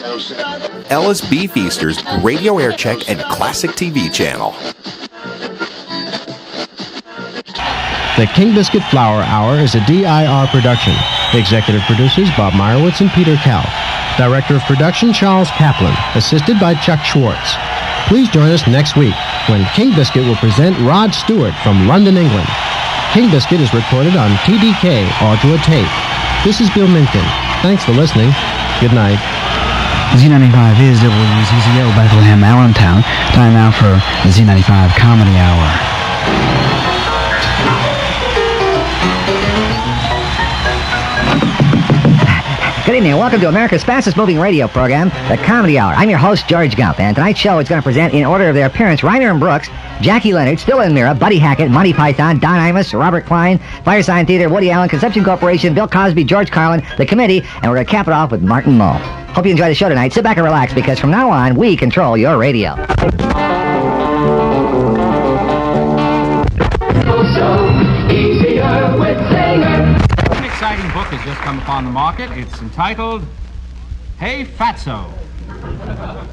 Ellis Beefeaster's Radio Aircheck and Classic TV channel. The King Biscuit Flower Hour is a DIR production. Executive producers Bob Meyerowitz and Peter Kalf. Director of production Charles Kaplan, assisted by Chuck Schwartz. Please join us next week when King Biscuit will present Rod Stewart from London, England. King Biscuit is recorded on TDK or to a tape. This is Bill Minkin. Thanks for listening. Good night. Z95 is WZZO Bethlehem, Allentown. Time now for the Z95 Comedy Hour. Good evening and welcome to America's fastest moving radio program, The Comedy Hour. I'm your host, George Gump, and tonight's show is going to present in order of their appearance Reiner and Brooks, Jackie Leonard, Still in Mera, Buddy Hackett, Monty Python, Don Imus, Robert Klien, Firesign Theater, Woody Allen, Conception Corporation, Bill Cosby, George Carlin, The Committee, and we're going to cap it off with Martin Mull. Hope you enjoy the show tonight. Sit back and relax because from now on, we control your radio. So easier with Singer. An exciting book has just come upon the market. It's entitled Hey Fatso.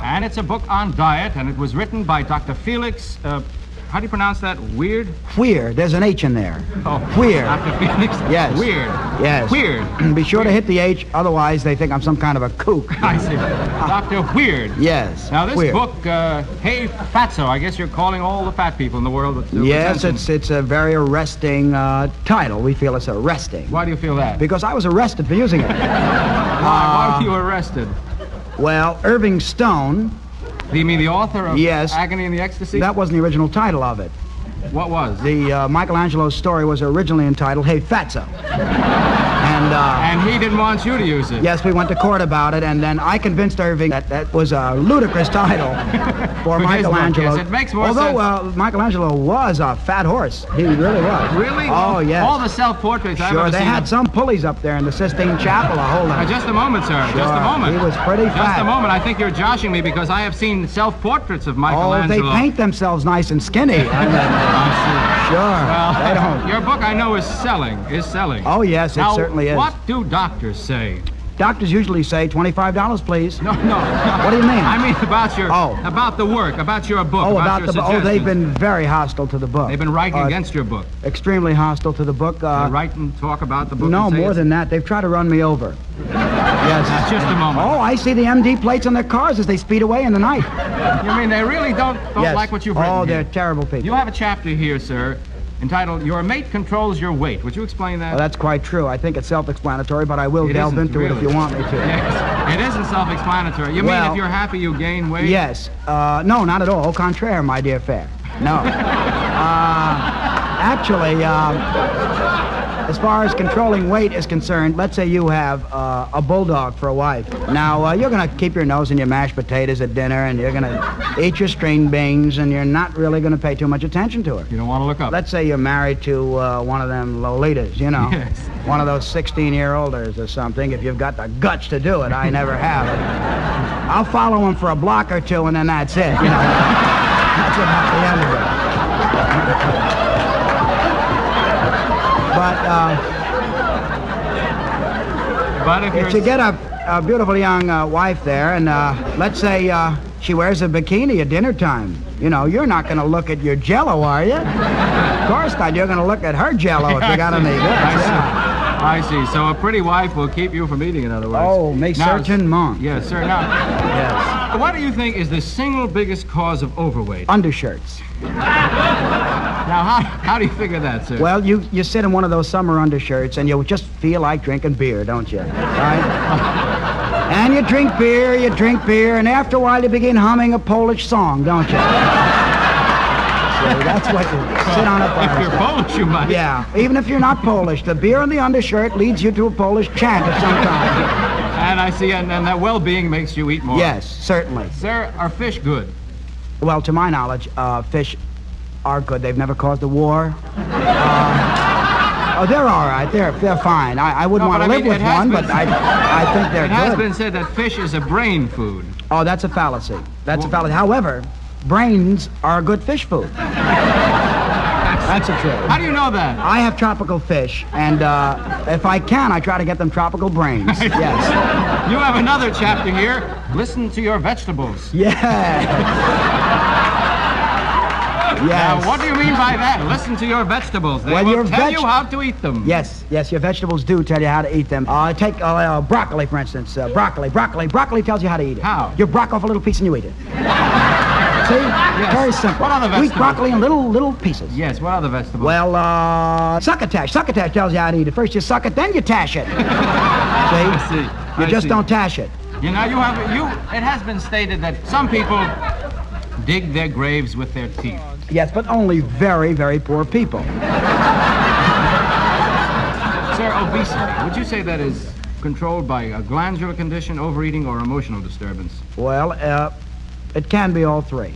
And it's a book on diet, and it was written by Dr. Felix, how do you pronounce that? Weird? Queer. There's an H in there. Oh, Queer. Dr. Felix? Yes. Weird. Yes. Weird. Be sure to hit the H, otherwise they think I'm some kind of a kook. I see. Dr. Weird. Yes. Now, this Weird. book, Hey Fatso, I guess you're calling all the fat people in the world that do Yes, attention. it's a very arresting title. We feel it's arresting. Why do you feel that? Because I was arrested for using it. Why were you arrested? Well, Irving Stone, Do you mean the author of Yes. Agony and the Ecstasy? that wasn't the original title of it. What was? The Michelangelo's story was originally entitled Hey Fatso. And he didn't want you to use it. Yes, we went to court about it, and then I convinced Irving that was a ludicrous title for For his book, Michelangelo. yes, it makes more Although Michelangelo was a fat horse. He really was. Really? Oh, yes. All the self-portraits I've Sure, ever they seen. had some pulleys up there in the Sistine Chapel holding. Just a moment, sir. Sure, Just a moment. he was pretty Just fat. a moment. I think you're joshing me because I have seen self-portraits of Oh, Michelangelo. they paint themselves nice and skinny. I see. Sure, Well, they don't. your book, I know, is selling. Oh, yes, it Now, certainly is. what do doctors say? Doctors usually say $25, please. No. What do you mean? I mean about your, Oh. about the work, about your book, Oh, about your the book. Oh, suggestions. they've been very hostile to the book. They've been writing against your book. Extremely hostile to the book. They write and talk about the book. No, and say more it's- than that. They've tried to run me over. Yes. Just a moment. Oh, I see the MD plates on their cars as they speed away in the night. You mean they really don't Yes. like what you've written Oh, here? they're terrible people. You have a chapter here, sir, entitled Your Mate Controls Your Weight. Would you explain that? Well, that's quite true. I think it's self-explanatory, but I will It delve isn't, into it if really. you want me to. Yes, it isn't self-explanatory. You mean Well- if you're happy, you gain weight? Yes. No, not at all. Au contraire, my dear fair. No. Actually, as far as controlling weight is concerned, let's say you have a bulldog for a wife. Now, you're going to keep your nose in your mashed potatoes at dinner, and you're going to eat your string beans, and you're not really going to pay too much attention to her. You don't want to look up. Let's say you're married to one of them Lolitas, you know. Yes. One of those 16-year-olders or something, if you've got the guts to do it. I never have. I'll follow him for a block or two, and then that's it, you know. That's about the end of it. But If you get a beautiful young wife there, and let's say she wears a bikini at dinner time, you know, you're not going to look at your Jell-O, are you? Of course not. You're going to look at her Jell-O if you got any good. I see. So a pretty wife will keep you from eating, in other words. Oh, mais Now, certainement. Yes, sir. Now, Yes. what do you think is the single biggest cause of overweight? Undershirts. Now, how do you figure that, sir? Well, you sit in one of those summer undershirts, and you just feel like drinking beer, don't you? Right? And you drink beer, and after a while you begin humming a Polish song, don't you? So that's what you sit on a If you're bar. Polish, you might. Yeah, even if you're not Polish, the beer and the undershirt leads you to a Polish chant of some kind. And I see, and that well-being makes you eat more. Yes, certainly. Sir, are fish good? Well, to my knowledge, fish are good. They've never caused a war. Oh, they're all right. They're fine. I wouldn't No, want but to I live mean, with it has one, been- but I think they're It has good. been said that fish is a brain food. Oh, that's a fallacy. That's a fallacy. However, brains are good fish food. That's That's the truth. How do you know that? I have tropical fish, and if I can, I try to get them tropical brains. Yes. You have another chapter here. Listen to your vegetables. Yeah. Yes. Now, what do you mean by that? Listen to your vegetables. They will tell you how to eat them. Yes, your vegetables do tell you how to eat them. Take broccoli, for instance. Broccoli tells you how to eat it. How? You brock off a little piece and you eat it. See? Yes. Very simple. What other You eat vegetables? broccoli in little pieces. Yes, what other vegetables? Well, succotash. Succotash tells you how to eat it. First you suck it, then you tash it. See? You just don't tash it. You know, it has been stated that some people dig their graves with their teeth. Yes, but only very, very poor people. Sir, obesity, would you say that is controlled by a glandular condition, overeating, or emotional disturbance? Well, it can be all three.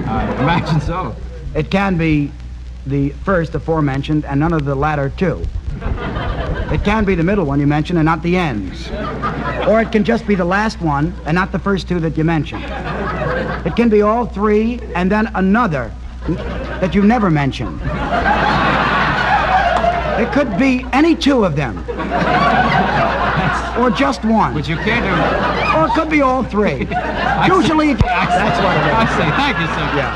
I imagine so. It can be the first aforementioned and none of the latter two. It can be the middle one you mentioned and not the ends. Or it can just be the last one and not the first two that you mentioned. It can be all three and then another that you never mentioned. It could be any two of them. Or just one. But you can't do... Or it could be all three. Usually, that's what it is. I see. Thank you, sir. Yeah.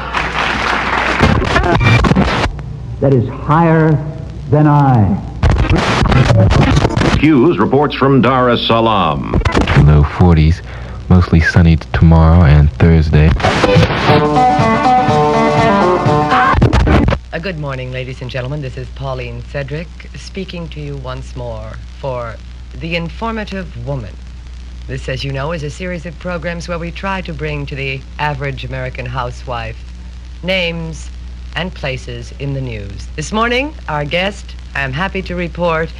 That is higher than I. Hughes reports from Dar es Salaam. Low 40s, mostly sunny tomorrow and Thursday. Good morning, ladies and gentlemen. This is Pauline Cedric speaking to you once more for The Informative Woman. This, as you know, is a series of programs where we try to bring to the average American housewife names and places in the news. This morning, our guest, I'm happy to report,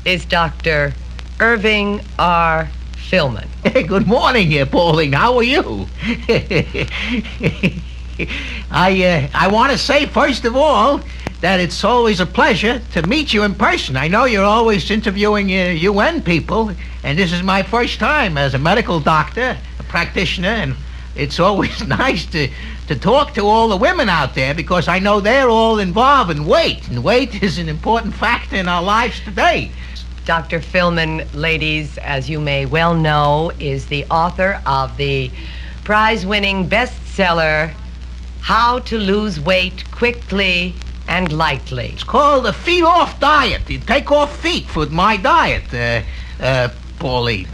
is Dr. Irving R. Philman. Hey, good morning here, Pauline. How are you? I want to say, first of all, that it's always a pleasure to meet you in person. I know you're always interviewing UN people, and this is my first time as a medical doctor, a practitioner, and it's always nice to talk to all the women out there because I know they're all involved in weight, and weight is an important factor in our lives today. Dr. Philman, ladies, as you may well know, is the author of the prize-winning bestseller, How to Lose Weight Quickly and Lightly. It's called the feet off diet. You take off feet for my diet, Pauline.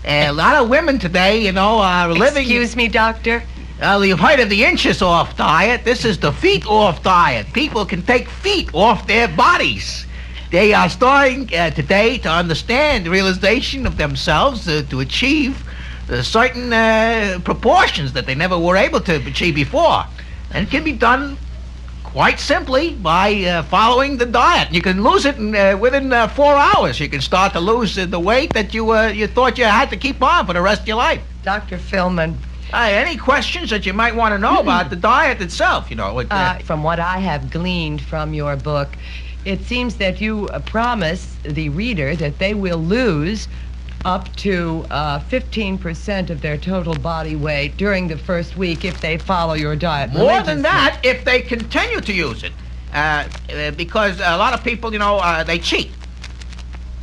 A lot of women today, are living... Excuse me, doctor? You've heard of the inches off diet. This is the feet off diet. People can take feet off their bodies. They are starting today to understand the realization of themselves to achieve certain proportions that they never were able to achieve before. And it can be done quite simply by following the diet. You can lose it within 4 hours. You can start to lose the weight that you thought you had to keep on for the rest of your life. Dr. Philman. Any questions that you might want to know about the diet itself, From what I have gleaned from your book, it seems that you promise the reader that they will lose up to 15% of their total body weight during the first week if they follow your diet. More than that, if they continue to use it. Because a lot of people, they cheat.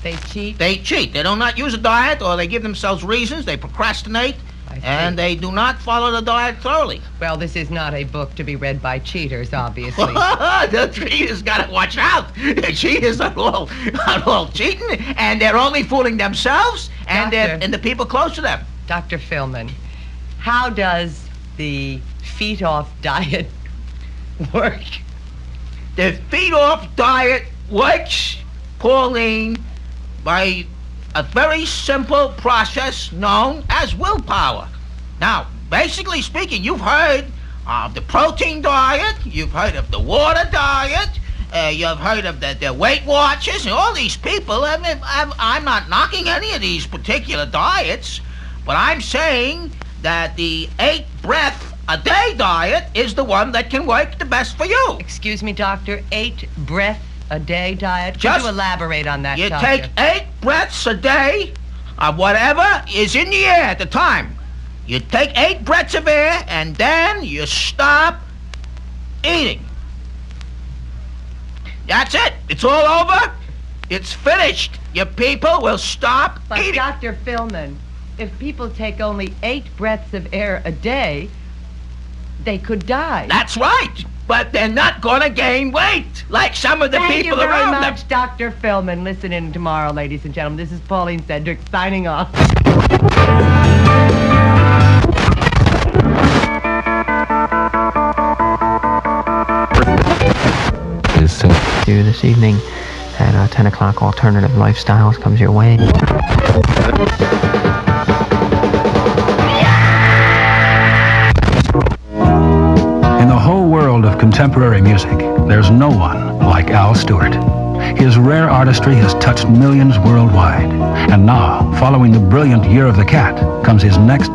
They cheat? They cheat. They do not use a diet, or they give themselves reasons. They procrastinate. And they do not follow the diet thoroughly. Well, this is not a book to be read by cheaters, obviously. The cheaters got to watch out. The cheaters are all cheating, and they're only fooling themselves and the people close to them. Dr. Philman, how does the feet-off diet work? The feet-off diet works, Pauline, by a very simple process known as willpower. Now, basically speaking, you've heard of the protein diet, you've heard of the water diet, you've heard of the Weight Watchers, and all these people. I'm not knocking any of these particular diets, but I'm saying that the 8-breath-a-day diet is the one that can work the best for you. Excuse me, doctor, 8-breath-a-day diet? Could you elaborate on that, doctor? You take 8 breaths a day of whatever is in the air at the time. You take 8 breaths of air, and then you stop eating. That's it. It's all over. It's finished. Your people will stop But eating. Dr. Philman, if people take only 8 breaths of air a day, they could die. That's right. But they're not going to gain weight like some of the Thank people you very around much, them. Dr. Philman. Listen in tomorrow, ladies and gentlemen. This is Pauline Cedric signing off. To this evening at 10 o'clock, Alternative Lifestyles comes your way. In the whole world of contemporary music, there's no one like Al Stewart. His rare artistry has touched millions worldwide. And now, following the brilliant Year of the Cat, comes his next...